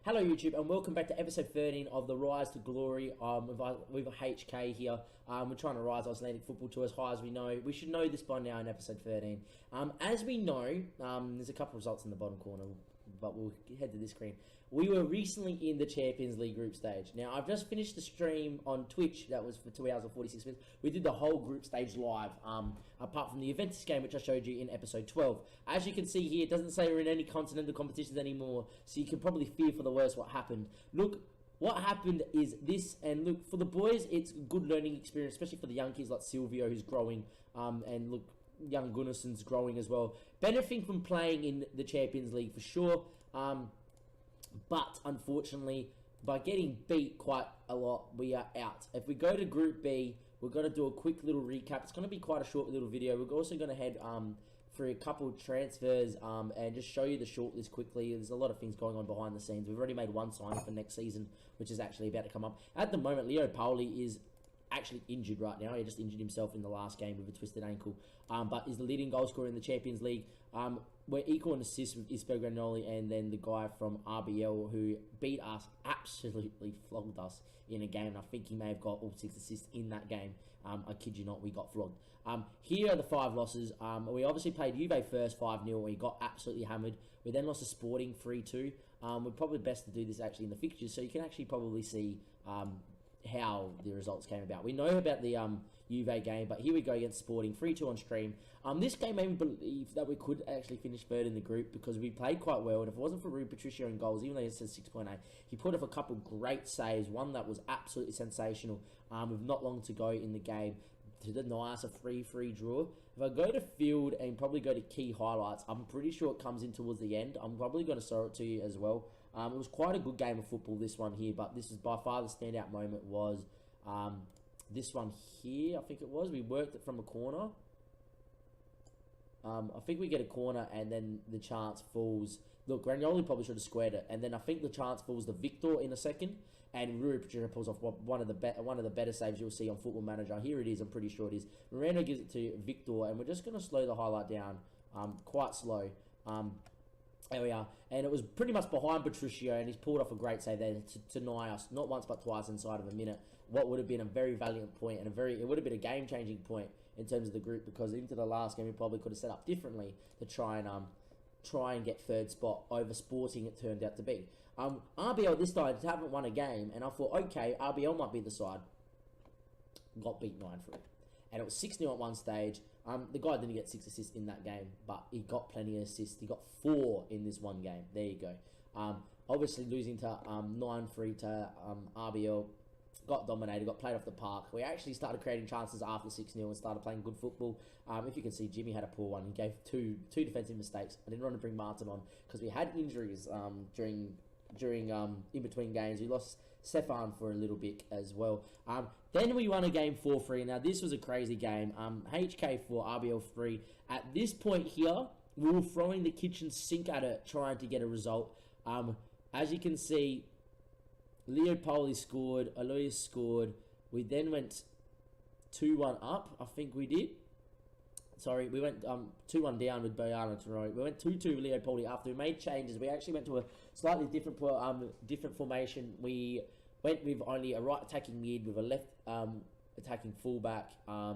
Hello YouTube and welcome back to episode 13 of the Rise to Glory with HK here. We're trying to rise Icelandic football to as high as we know. We should know this by now in episode 13. As we know, there's a couple results in the bottom corner, but we'll head to this screen. We were recently in the Champions League group stage. Now, I've just finished the stream on Twitch. That was for 2 hours and 46 minutes. We did the whole group stage live, apart from the Juventus game, which I showed you in episode 12. As you can see here, it doesn't say we're in any continental competitions anymore, so you can probably fear for the worst what happened. Look, what happened is this, and look, for the boys, it's a good learning experience, especially for the young kids like Silvio, who's growing, and look, young Gunnarsson's growing as well, benefiting from playing in the Champions League for sure. But unfortunately, by getting beat quite a lot, we are out. If we go to Group B, we're going to do a quick little recap. It's going to be quite a short little video. We're also going to head for a couple of transfers and just show you the shortlist quickly. There's a lot of things going on behind the scenes. We've already made one signing for next season, which is actually about to come up. At the moment, Leo Pauli is actually injured right now. He just injured himself in the last game with a twisted ankle, but is the leading goal scorer in the Champions League. We're equal in assists with Ispo Granoli, and then the guy from RBL who beat us, absolutely flogged us in a game. I think he may have got all 6 assists in that game. I kid you not, we got flogged. Here are the 5 losses. We obviously played Juve first 5-0. We got absolutely hammered. We then lost to Sporting 3-2. We're probably best to do this actually in the fixtures, so you can actually probably see how the results came about. We know about the Juve game, but here we go against Sporting, 3-2 on stream. This game made me believe that we could actually finish third in the group because we played quite well, and if it wasn't for Rui Patricio in goals, even though it says 6.8, he put off a couple great saves, one that was absolutely sensational with not long to go in the game to deny us a 3-3 draw. If I go to field and probably go to key highlights, I'm pretty sure it comes in towards the end. I'm probably going to show it to you as well. It was quite a good game of football, this one here, but this is by far the standout moment was this one here, I think it was. We worked it from a corner. I think we get a corner and then the chance falls. Look, Granioli probably should have squared it, and then I think the chance falls to Victor in a second, and Rui Patricio pulls off one of the better saves you'll see on Football Manager. Here it is, I'm pretty sure it is. Moreno gives it to Victor, and we're just going to slow the highlight down quite slow. There we are, and it was pretty much behind Patricio, and he's pulled off a great save there to deny us, not once but twice inside of a minute, what would have been a very valiant point, and it would have been a game-changing point in terms of the group, because into the last game we probably could have set up differently to try and get third spot over Sporting, it turned out to be. RBL this time haven't won a game, and I thought, okay, RBL might be the side. Got beat 9-3. And it was 6-0 at one stage. The guy didn't get 6 assists in that game, but he got plenty of assists. He got 4 in this one game. There you go. Obviously losing to 9-3 to RBL. Got dominated, got played off the park. We actually started creating chances after 6-0 and started playing good football. If you can see, Jimmy had a poor one. He gave two defensive mistakes. I didn't want to bring Martin on because we had injuries during in between games. We lost Stefan for a little bit as well. Then we won a game 4-3. Now this was a crazy game. HK 4, RBL 3. At this point here, we were throwing the kitchen sink at it, trying to get a result. As you can see, Leo Pauli scored, Alois scored. We then went 2-1 up, I think we did. Sorry, we went 2-1 down with Bojana Toro. We went 2-2 with Leo Pauli after we made changes. We actually went to a slightly different formation. We went with only a right attacking mid, with a left attacking fullback, a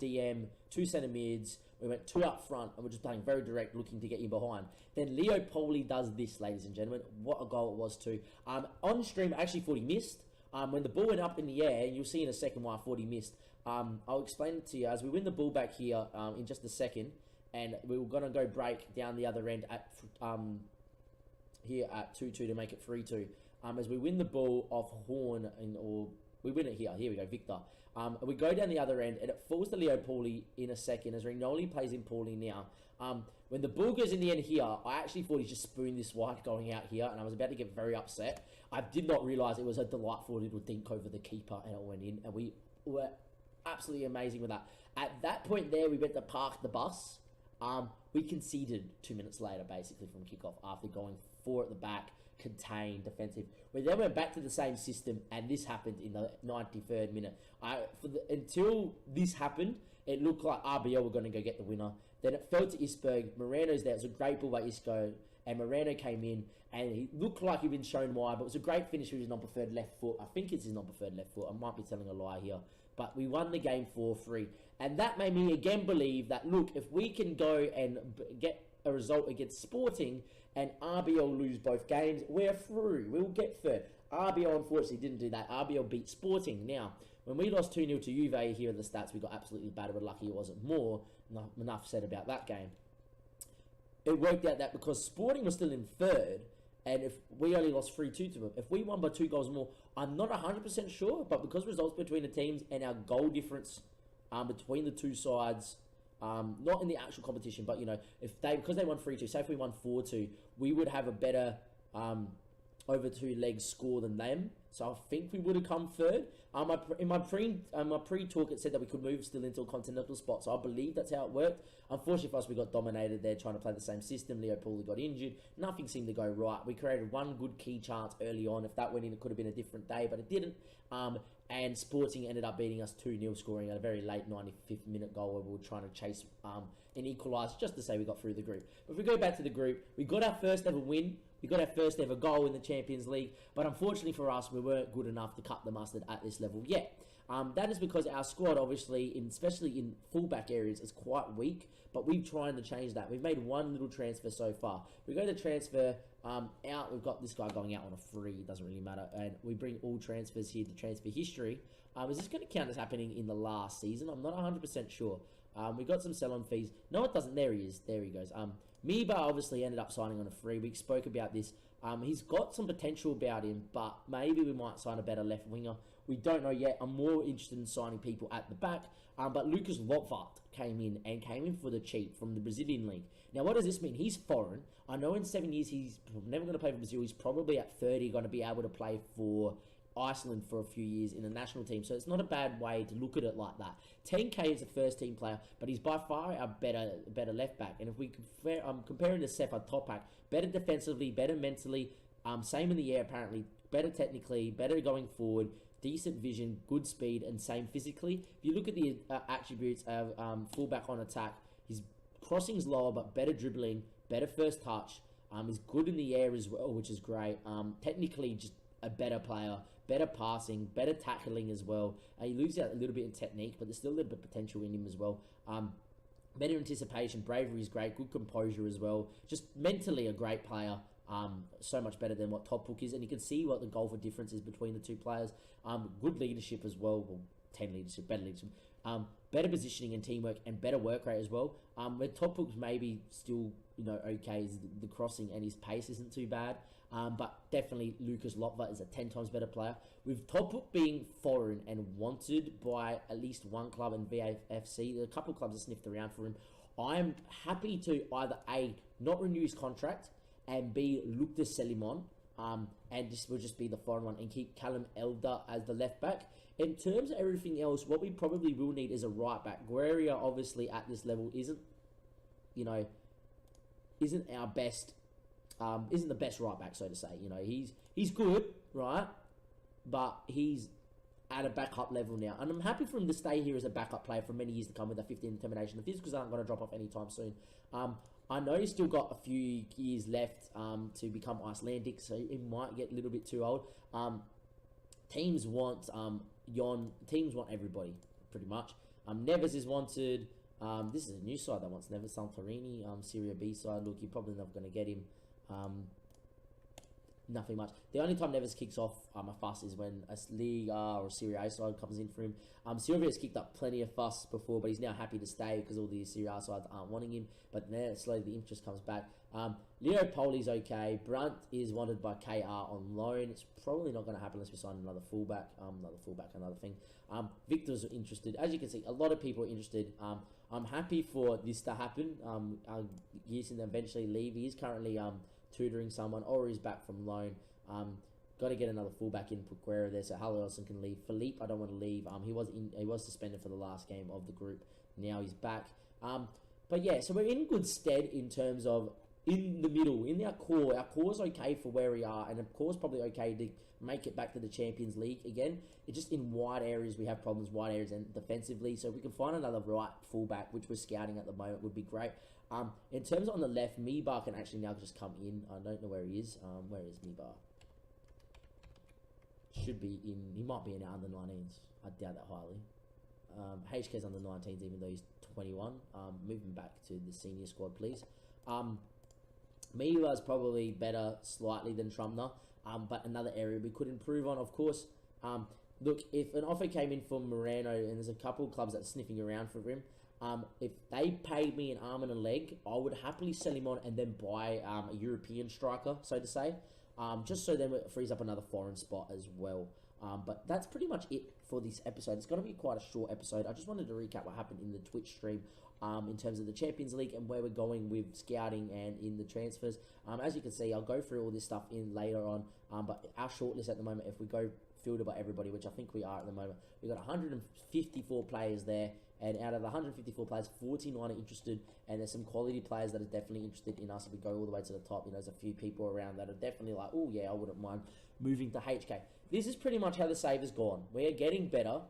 DM, 2 centre mids. We went 2 up front, and we're just playing very direct, looking to get you behind. Then Leo Pauli does this, ladies and gentlemen. What a goal it was too. On stream, I actually thought he missed. When the ball went up in the air, and you'll see in a second why I thought he missed. I'll explain it to you as we win the ball back here in just a second, and we were going to go break down the other end at here at 2-2 to make it 3-2. As we win the ball off Horn, we win it here. Here we go, Victor. We go down the other end, and it falls to Leo Pauli in a second as Rignoli plays in Pauli now. When the ball goes in the end here, I actually thought he just spooned this wide going out here, and I was about to get very upset. I did not realise it was a delightful little dink over the keeper, and it went in, and we were absolutely amazing with that. At that point there, we went to park the bus. We conceded 2 minutes later, basically, from kickoff after going 4 at the back, contained, defensive. We then went back to the same system, and this happened in the 93rd minute. Until this happened, it looked like RBL were going to go get the winner. Then it fell to Isberg. Moreno's there. It was a great ball by Isco. And Moreno came in, and he looked like he'd been shown why, but it was a great finish with his non-preferred left foot. I think it's his non-preferred left foot. I might be telling a lie here. But we won the game 4-3. And that made me again believe that, look, if we can go and get a result against Sporting and RBL lose both games, we're through. We'll get third. RBL unfortunately didn't do that. RBL beat Sporting. Now, when we lost 2-0 to Juve, here are the stats, we got absolutely battered, but lucky it wasn't more. Enough said about that game. It worked out that because Sporting was still in third, and if we only lost 3-2 to them, if we won by 2 goals more, I'm not 100% sure, but because results between the teams and our goal difference between the two sides, not in the actual competition, but, you know, because they won 3-2, say if we won 4-2, we would have a better over 2 legs score than them. So I think we would have come third. In my pre-talk, it said that we could move still into a continental spot. So I believe that's how it worked. Unfortunately for us, we got dominated there trying to play the same system. Leo Pauli got injured. Nothing seemed to go right. We created one good key chance early on. If that went in, it could have been a different day, but it didn't. And Sporting ended up beating us 2-0, scoring a very late 95th minute goal where we were trying to chase an equaliser just to say we got through the group. But if we go back to the group, we got our first ever win. We got our first ever goal in the Champions League, but unfortunately for us, we weren't good enough to cut the mustard at this level yet. That is because our squad, obviously, especially in fullback areas, is quite weak, but we're trying to change that. We've made one little transfer so far. We go to transfer out, we've got this guy going out on a free, it doesn't really matter, and we bring all transfers here to transfer history. Is this going to count as happening in the last season? I'm not 100% sure. We got some sell-on fees. No, it doesn't. There he is. There he goes. Miba obviously ended up signing on a free. We spoke about this. He's got some potential about him, but maybe we might sign a better left winger. We don't know yet. I'm more interested in signing people at the back. But Lucas Lotvart came in for the cheap from the Brazilian league. Now, what does this mean? He's foreign. I know in 7 years he's never going to play for Brazil. He's probably at 30 going to be able to play for Iceland for a few years in the national team, so it's not a bad way to look at it like that. 10k is a first team player, but he's by far our better left back. And if we compare, comparing to Sefa Topak, better defensively, better mentally, same in the air apparently, better technically, better going forward, decent vision, good speed, and same physically. If you look at the attributes of fullback on attack, his crossing's lower, but better dribbling, better first touch. He's good in the air as well, which is great. Technically, just a better player. Better passing, better tackling as well. He loses out a little bit in technique, but there's still a little bit of potential in him as well. Better anticipation, bravery is great, good composure as well. Just mentally a great player. So much better than what Topuk is, and you can see what the goal for difference is between the two players. Good leadership as well. Well, 10 leadership, better leadership. Better positioning and teamwork, and better work rate as well. Where Topuk's maybe still, okay, is the crossing and his pace isn't too bad. But definitely Lucas Lotvart is a 10 times better player. With Topuk being foreign and wanted by at least one club in VFC, there are a couple of clubs that sniffed around for him. I'm happy to either A, not renew his contract, and B, look to sell him on, and this will just be the foreign one, and keep Callum Elder as the left back. In terms of everything else, what we probably will need is a right back. Guerrero, obviously, at this level, isn't our best. Isn't the best right back, so to say. He's good, right? But he's at a backup level now. And I'm happy for him to stay here as a backup player for many years to come with a 15 determination. The physicals aren't going to drop off anytime soon. I know he's still got a few years left to become Icelandic, so he might get a little bit too old. Teams want teams want everybody, pretty much. Neves is wanted. This is a new side that wants Neves. Santorini, Serie B side. Look, you're probably not going to get him. Nothing much. The only time Neves kicks off a fuss is when a Liga or Serie A side comes in for him. Silvia's kicked up plenty of fuss before, but he's now happy to stay because all the Serie A sides aren't wanting him. But now slowly the interest comes back. Leo Poli's okay. Brunt is wanted by KR on loan. It's probably not going to happen unless we sign another fullback. Another thing. Victor's interested. As you can see, a lot of people are interested. I'm happy for this to happen. Gearson eventually leave. He is currently tutoring someone, or he's back from loan. Got to get another fullback in, put Guerrero there so Hallielson can leave. Philippe, I don't want to leave. He was suspended for the last game of the group. Now he's back. But yeah, so we're in good stead in terms of in the middle, in our core. Our core's okay for where we are, and of course probably okay to make it back to the Champions League again. It's just in wide areas we have problems, wide areas and defensively. So if we can find another right fullback, which we're scouting at the moment, would be great. In terms of on the left, Mibar can actually now just come in. I don't know where he is. Where is Mibar? Should be in. He might be in our under 19s. I doubt that highly. HK's under 19s, even though he's 21. Moving back to the senior squad, please. Mibar's probably better slightly than Trumner, but another area we could improve on, of course. Look, if an offer came in for Moreno, and there's a couple of clubs that are sniffing around for him, if they paid me an arm and a leg, I would happily sell him on and then buy a European striker, so to say, just so then it frees up another foreign spot as well. But that's pretty much it for this episode. It's going to be quite a short episode. I just wanted to recap what happened in the Twitch stream in terms of the Champions League and where we're going with scouting and in the transfers. As you can see, I'll go through all this stuff in later on. But our shortlist at the moment, if we go filter by everybody, which I think we are at the moment, we've got 154 players there. And out of the 154 players, 49 are interested, and there's some quality players that are definitely interested in us. If we go all the way to the top, there's a few people around that are definitely like, oh yeah, I wouldn't mind moving to HK. This is pretty much how the save has gone. We're getting better,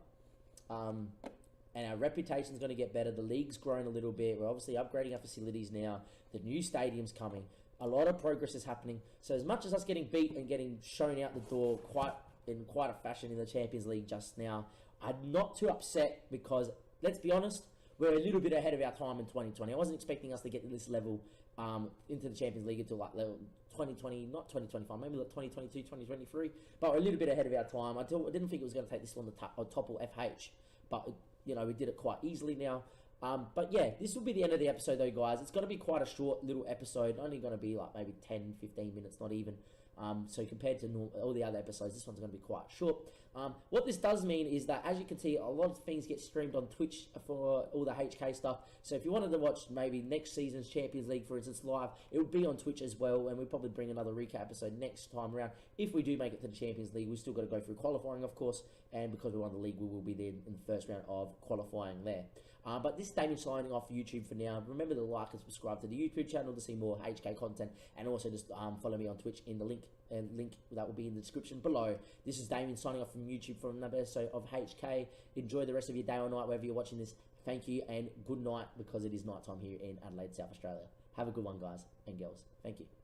and our reputation's going to get better. The league's grown a little bit. We're obviously upgrading our facilities now. The new stadium's coming. A lot of progress is happening. So as much as us getting beat and getting shown out the door in quite a fashion in the Champions League just now, I'm not too upset because, let's be honest, we're a little bit ahead of our time in 2020. I wasn't expecting us to get to this level into the Champions League until like level 2020, not 2025, maybe like 2022, 2023. But we're a little bit ahead of our time. I didn't think it was going to take this long to topple FH, but we did it quite easily now. But yeah, this will be the end of the episode though, guys. It's going to be quite a short little episode, only going to be like maybe 10, 15 minutes, not even. So compared to all the other episodes, this one's going to be quite short. What this does mean is that, as you can see, a lot of things get streamed on Twitch for all the HK stuff. So if you wanted to watch maybe next season's Champions League, for instance, live, it would be on Twitch as well. And we'll probably bring another recap episode next time around. If we do make it to the Champions League, we've still got to go through qualifying, of course. And because we won the league, we will be there in the first round of qualifying there. But this is Damien signing off YouTube for now. Remember to like and subscribe to the YouTube channel to see more HK content, and also just follow me on Twitch in the link that will be in the description below. This is Damien signing off from YouTube for another episode of HK. Enjoy the rest of your day or night wherever you're watching this. Thank you and good night, because it is night time here in Adelaide, South Australia. Have a good one, guys and girls. Thank you.